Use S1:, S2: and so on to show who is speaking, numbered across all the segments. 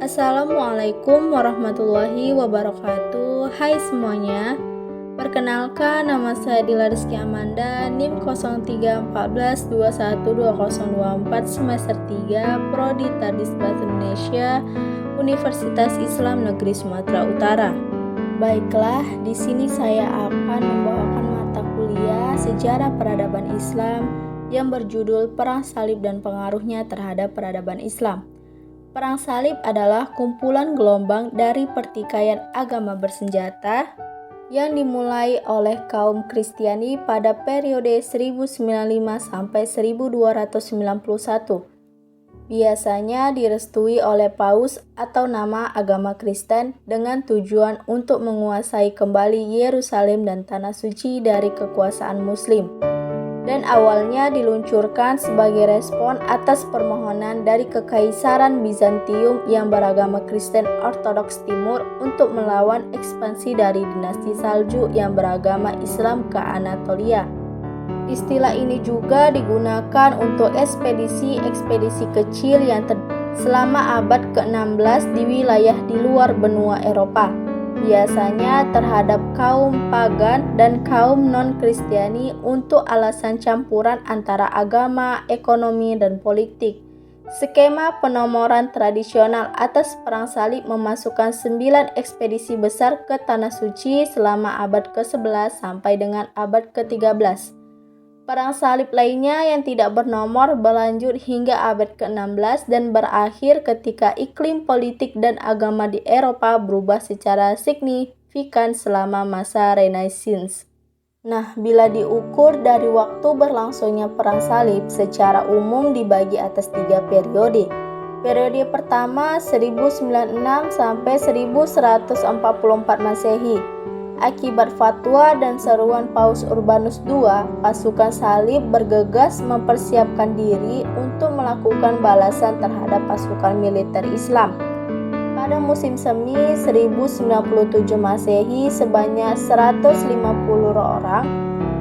S1: Assalamualaikum warahmatullahi wabarakatuh. Hai semuanya. Perkenalkan, nama saya Dila Rizky Amanda, NIM 0314212024 semester 3, Prodi Tadis Bahasa Indonesia, Universitas Islam Negeri Sumatera Utara. Baiklah, di sini saya akan membawakan mata kuliah Sejarah Peradaban Islam yang berjudul Perang Salib dan Pengaruhnya Terhadap Peradaban Islam. Perang salib adalah kumpulan gelombang dari pertikaian agama bersenjata yang dimulai oleh kaum Kristiani pada periode 1095 sampai 1291. Biasanya direstui oleh paus atau nama agama Kristen dengan tujuan untuk menguasai kembali Yerusalem dan tanah suci dari kekuasaan Muslim. Dan awalnya diluncurkan sebagai respon atas permohonan dari Kekaisaran Bizantium yang beragama Kristen Ortodoks Timur untuk melawan ekspansi dari dinasti Saljuk yang beragama Islam ke Anatolia. Istilah ini juga digunakan untuk ekspedisi-ekspedisi kecil yang selama abad ke-16 di wilayah di luar benua Eropa, biasanya terhadap kaum pagan dan kaum non-Kristiani untuk alasan campuran antara agama, ekonomi, dan politik. Skema penomoran tradisional atas perang salib memasukkan 9 ekspedisi besar ke Tanah Suci selama abad ke-11 sampai dengan abad ke-13. Perang salib lainnya yang tidak bernomor berlanjut hingga abad ke-16 dan berakhir ketika iklim politik dan agama di Eropa berubah secara signifikan selama masa Renaissance. Nah, bila diukur dari waktu berlangsungnya perang salib, secara umum dibagi atas 3 periode. Periode pertama 1096 sampai 1144 Masehi. Akibat fatwa dan seruan Paus Urbanus II, pasukan salib bergegas mempersiapkan diri untuk melakukan balasan terhadap pasukan militer Islam. Pada musim semi 1097 Masehi, sebanyak 150 orang,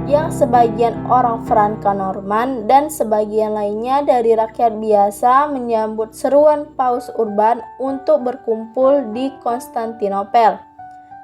S1: yang sebagian orang Franka-Norman dan sebagian lainnya dari rakyat biasa, menyambut seruan Paus Urban untuk berkumpul di Konstantinopel.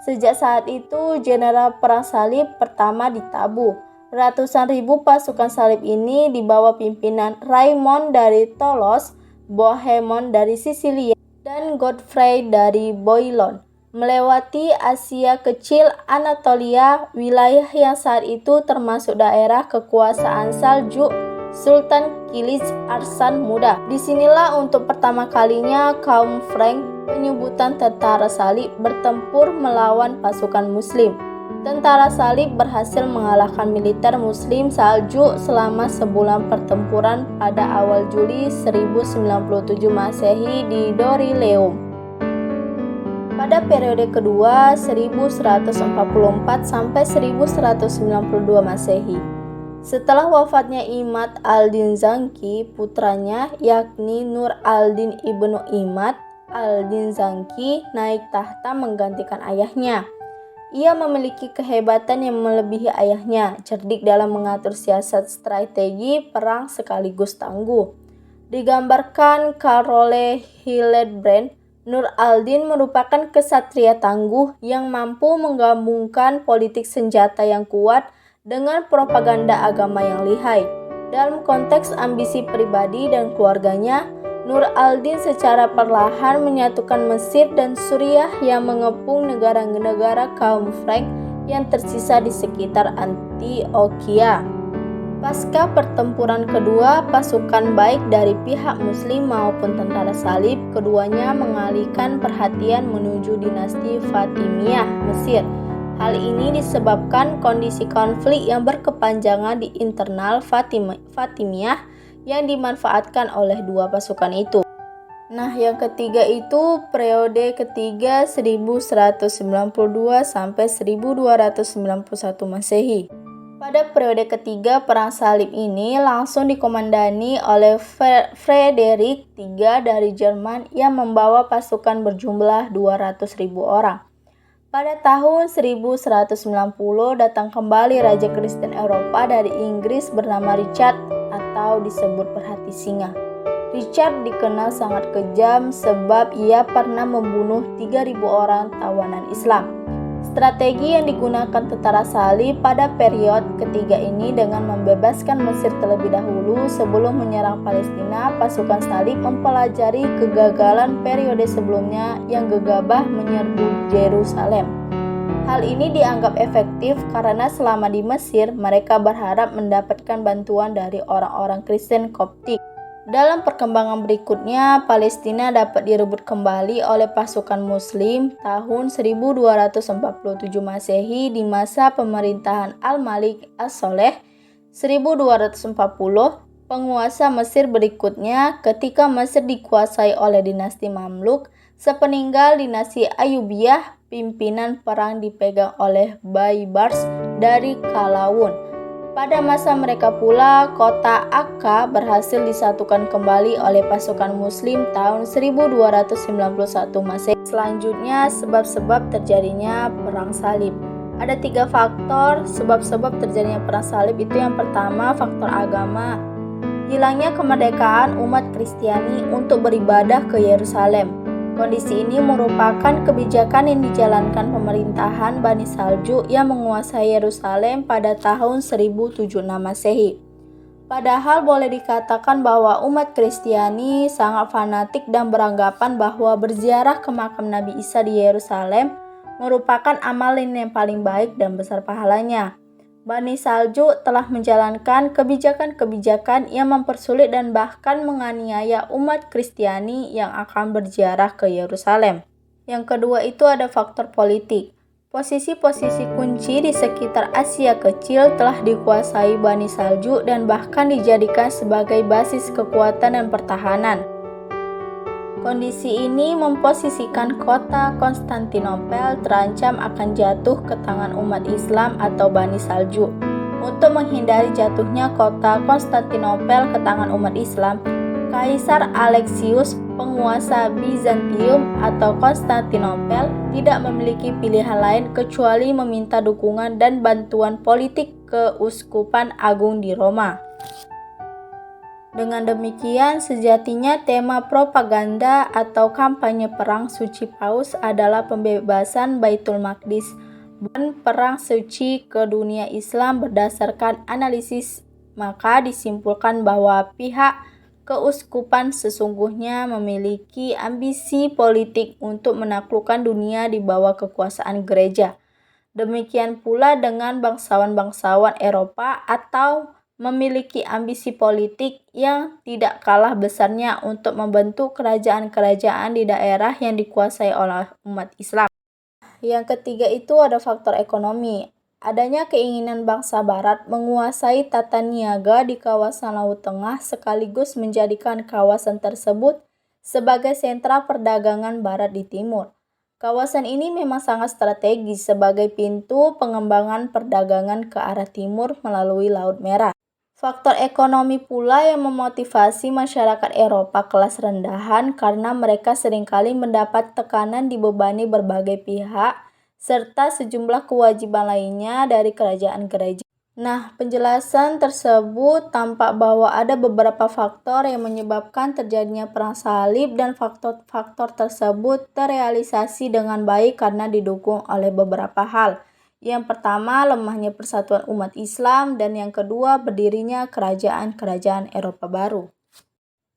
S1: Sejak saat itu, Jenderal Perang Salib pertama ditabuh. Ratusan ribu pasukan salib ini di bawah pimpinan Raymond dari Toulouse, Bohemond dari Sisilia, dan Godfrey dari Bouillon, melewati Asia Kecil, Anatolia, wilayah yang saat itu termasuk daerah kekuasaan Saljuk Sultan Kilis Arslan Muda. Disinilah untuk pertama kalinya kaum Frank, penyebutan tentara salib, bertempur melawan pasukan Muslim. Tentara salib berhasil mengalahkan militer Muslim Saljuk selama sebulan pertempuran pada awal Juli 1097 Masehi di Doryleum. Pada periode kedua 1144 sampai 1192 Masehi. Setelah wafatnya Imad al-Din Zangki, putranya yakni Nur al-Din ibnu Imad al-Din Zangki naik tahta menggantikan ayahnya. Ia memiliki kehebatan yang melebihi ayahnya, cerdik dalam mengatur siasat strategi perang sekaligus tangguh. Digambarkan Carole Hillebrand, Nur al-Din merupakan kesatria tangguh yang mampu menggabungkan politik senjata yang kuat dengan propaganda agama yang lihai. Dalam konteks ambisi pribadi dan keluarganya, Nur al-Din secara perlahan menyatukan Mesir dan Suriah yang mengepung negara-negara kaum Frank yang tersisa di sekitar Antioquia. Pasca pertempuran kedua, pasukan baik dari pihak Muslim maupun tentara salib, keduanya mengalihkan perhatian menuju dinasti Fatimiyah Mesir. Hal ini disebabkan kondisi konflik yang berkepanjangan di internal Fatimiyah yang dimanfaatkan oleh dua pasukan itu. Nah, yang ketiga itu periode ketiga 1192 sampai 1291 Masehi. Pada periode ketiga perang salib ini langsung dikomandani oleh Frederick III dari Jerman yang membawa pasukan berjumlah 200.000 orang. Pada tahun 1190 datang kembali Raja Kristen Eropa dari Inggris bernama Richard atau disebut Perhati Singa. Richard dikenal sangat kejam sebab ia pernah membunuh 3.000 orang tawanan Islam. Strategi yang digunakan tentara salib pada periode ketiga ini dengan membebaskan Mesir terlebih dahulu sebelum menyerang Palestina, pasukan salib mempelajari kegagalan periode sebelumnya yang gegabah menyerbu Yerusalem. Hal ini dianggap efektif karena selama di Mesir mereka berharap mendapatkan bantuan dari orang-orang Kristen Koptik. Dalam perkembangan berikutnya, Palestina dapat direbut kembali oleh pasukan Muslim tahun 1247 Masehi di masa pemerintahan Al-Malik As-Soleh. 1240, penguasa Mesir berikutnya ketika Mesir dikuasai oleh dinasti Mamluk. Sepeninggal dinasti Ayyubiyah, pimpinan perang dipegang oleh Baybars dari Kalawun. Pada masa mereka pula, kota Akka berhasil disatukan kembali oleh pasukan Muslim tahun 1291 Masehi. Selanjutnya, sebab-sebab terjadinya Perang Salib. Ada 3 faktor sebab-sebab terjadinya Perang Salib itu. Yang pertama, faktor agama. Hilangnya kemerdekaan umat Kristiani untuk beribadah ke Yerusalem. Kondisi ini merupakan kebijakan yang dijalankan pemerintahan Bani Saljuk yang menguasai Yerusalem pada tahun 1076 Masehi. Padahal boleh dikatakan bahwa umat Kristiani sangat fanatik dan beranggapan bahwa berziarah ke makam Nabi Isa di Yerusalem merupakan amalan yang paling baik dan besar pahalanya. Bani Saljuk telah menjalankan kebijakan-kebijakan yang mempersulit dan bahkan menganiaya umat Kristiani yang akan berziarah ke Yerusalem. Yang kedua itu ada faktor politik. Posisi-posisi kunci di sekitar Asia Kecil telah dikuasai Bani Saljuk dan bahkan dijadikan sebagai basis kekuatan dan pertahanan. Kondisi ini memposisikan kota Konstantinopel terancam akan jatuh ke tangan umat Islam atau Bani Saljuk. Untuk menghindari jatuhnya kota Konstantinopel ke tangan umat Islam, Kaisar Alexius, penguasa Bizantium atau Konstantinopel, tidak memiliki pilihan lain kecuali meminta dukungan dan bantuan politik keuskupan agung di Roma. Dengan demikian, sejatinya tema propaganda atau kampanye perang suci Paus adalah pembebasan Baitul Maqdis dan perang suci ke dunia Islam. Berdasarkan analisis, maka disimpulkan bahwa pihak keuskupan sesungguhnya memiliki ambisi politik untuk menaklukkan dunia di bawah kekuasaan gereja. Demikian pula dengan bangsawan-bangsawan Eropa atau memiliki ambisi politik yang tidak kalah besarnya untuk membentuk kerajaan-kerajaan di daerah yang dikuasai oleh umat Islam. Yang ketiga itu ada faktor ekonomi. Adanya keinginan bangsa Barat menguasai tata niaga di kawasan Laut Tengah sekaligus menjadikan kawasan tersebut sebagai sentra perdagangan Barat di timur. Kawasan ini memang sangat strategis sebagai pintu pengembangan perdagangan ke arah timur melalui Laut Merah. Faktor ekonomi pula yang memotivasi masyarakat Eropa kelas rendahan karena mereka seringkali mendapat tekanan dibebani berbagai pihak serta sejumlah kewajiban lainnya dari kerajaan gereja. Nah, penjelasan tersebut tampak bahwa ada beberapa faktor yang menyebabkan terjadinya perang salib dan faktor-faktor tersebut terrealisasi dengan baik karena didukung oleh beberapa hal. Yang pertama, lemahnya persatuan umat Islam, dan yang kedua, berdirinya kerajaan-kerajaan Eropa baru.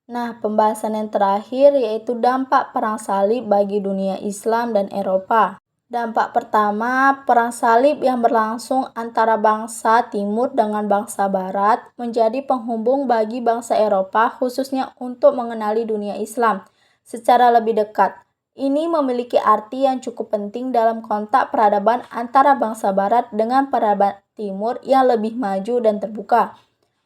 S1: Nah, pembahasan yang terakhir yaitu dampak perang salib bagi dunia Islam dan Eropa. Dampak pertama, perang salib yang berlangsung antara bangsa Timur dengan bangsa Barat menjadi penghubung bagi bangsa Eropa khususnya untuk mengenali dunia Islam secara lebih dekat. Ini memiliki arti yang cukup penting dalam kontak peradaban antara bangsa Barat dengan peradaban Timur yang lebih maju dan terbuka.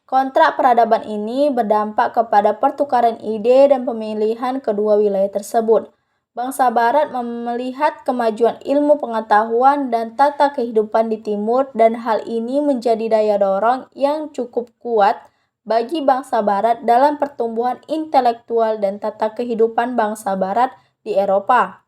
S1: Kontrak peradaban ini berdampak kepada pertukaran ide dan pemilihan kedua wilayah tersebut. Bangsa Barat melihat kemajuan ilmu pengetahuan dan tata kehidupan di Timur, dan hal ini menjadi daya dorong yang cukup kuat bagi bangsa Barat dalam pertumbuhan intelektual dan tata kehidupan bangsa Barat di Eropa.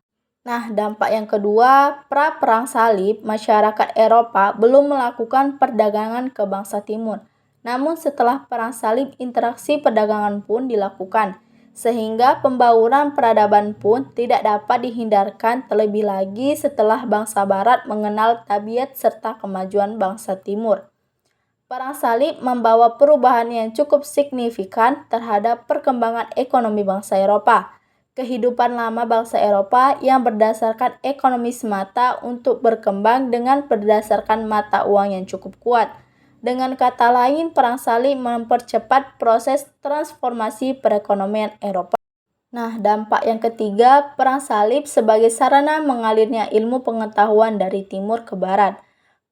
S1: Nah, dampak yang kedua, pra-perang salib, masyarakat Eropa belum melakukan perdagangan ke bangsa Timur. Namun setelah perang salib, interaksi perdagangan pun dilakukan. sehingga pembauran peradaban pun tidak dapat dihindarkan, terlebih lagi setelah bangsa Barat mengenal tabiat serta kemajuan bangsa Timur. Perang salib membawa perubahan yang cukup signifikan terhadap perkembangan ekonomi bangsa Eropa. Kehidupan lama bangsa Eropa yang berdasarkan ekonomi semata untuk berkembang dengan berdasarkan mata uang yang cukup kuat. Dengan kata lain, perang salib mempercepat proses transformasi perekonomian Eropa. Nah, dampak yang ketiga, perang salib sebagai sarana mengalirnya ilmu pengetahuan dari timur ke barat.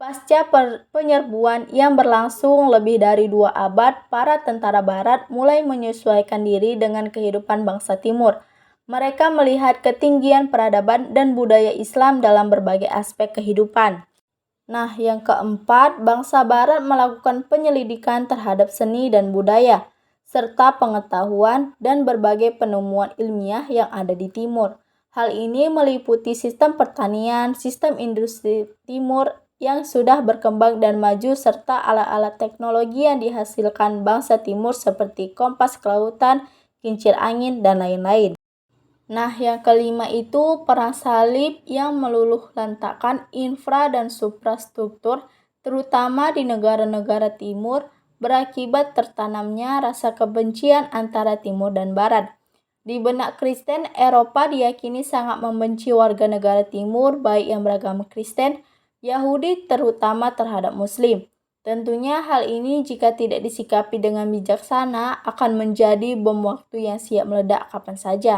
S1: Pasca penyerbuan yang berlangsung lebih dari 2 abad, para tentara barat mulai menyesuaikan diri dengan kehidupan bangsa timur. Mereka melihat ketinggian peradaban dan budaya Islam dalam berbagai aspek kehidupan. Nah, yang keempat, bangsa barat melakukan penyelidikan terhadap seni dan budaya, serta pengetahuan dan berbagai penemuan ilmiah yang ada di timur. Hal ini meliputi sistem pertanian, sistem industri timur yang sudah berkembang dan maju, serta alat-alat teknologi yang dihasilkan bangsa timur seperti kompas kelautan, kincir angin, dan lain-lain. Nah, yang kelima itu perang salib yang meluluh lantakkan infra dan suprastruktur, terutama di negara-negara timur, berakibat tertanamnya rasa kebencian antara timur dan barat. Di benak Kristen, Eropa diyakini sangat membenci warga negara timur, baik yang beragama Kristen, Yahudi, terutama terhadap Muslim. Tentunya hal ini jika tidak disikapi dengan bijaksana akan menjadi bom waktu yang siap meledak kapan saja.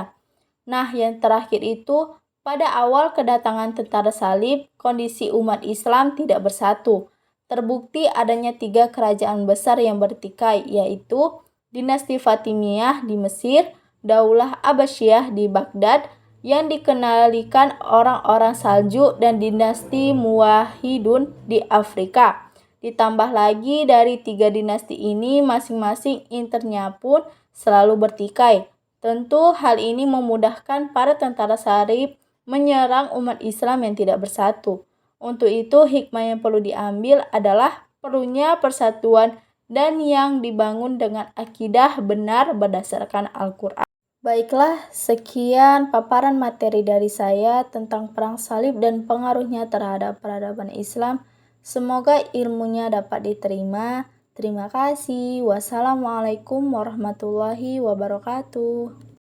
S1: Nah, yang terakhir itu, pada awal kedatangan tentara salib, kondisi umat Islam tidak bersatu. Terbukti adanya 3 kerajaan besar yang bertikai, yaitu dinasti Fatimiyah di Mesir, Daulah Abbasiyah di Baghdad, yang dikenalikan orang-orang Saljuk, dan dinasti Muwahhidun di Afrika. Ditambah lagi dari 3 dinasti ini, masing-masing internya pun selalu bertikai. Tentu hal ini memudahkan para tentara salib menyerang umat Islam yang tidak bersatu. Untuk itu, hikmah yang perlu diambil adalah perlunya persatuan dan yang dibangun dengan akidah benar berdasarkan Al-Quran. Baiklah, sekian paparan materi dari saya tentang perang salib dan pengaruhnya terhadap peradaban Islam. Semoga ilmunya dapat diterima. Terima kasih. Wassalamualaikum warahmatullahi wabarakatuh.